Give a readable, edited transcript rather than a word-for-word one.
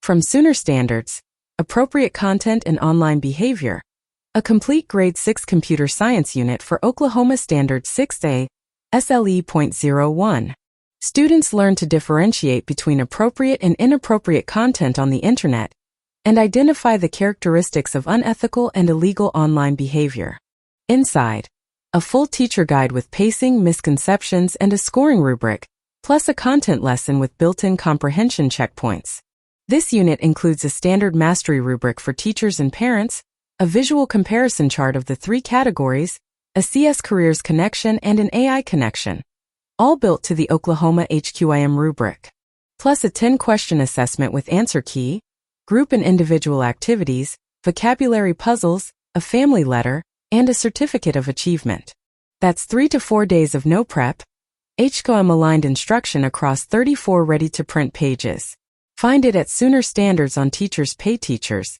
From Sooner Standards, Appropriate Content and Online Behavior, a complete Grade 6 Computer Science unit for Oklahoma Standard 6ICSLE01. Students learn to differentiate between appropriate and inappropriate content on the Internet and identify the characteristics of unethical and illegal online behavior. Inside, a full teacher guide with pacing, misconceptions, and a scoring rubric, plus a content lesson with built-in comprehension checkpoints. This unit includes a standard mastery rubric for teachers and parents, a visual comparison chart of the 3 categories, a CS Careers connection, and an AI connection, all built to the Oklahoma HQIM rubric. Plus a 10-question assessment with answer key, group and individual activities, vocabulary puzzles, a family letter, and a certificate of achievement. That's 3 to 4 days of no prep, HQIM-aligned instruction across 34 ready-to-print pages. Find it at Sooner Standards on Teachers Pay Teachers,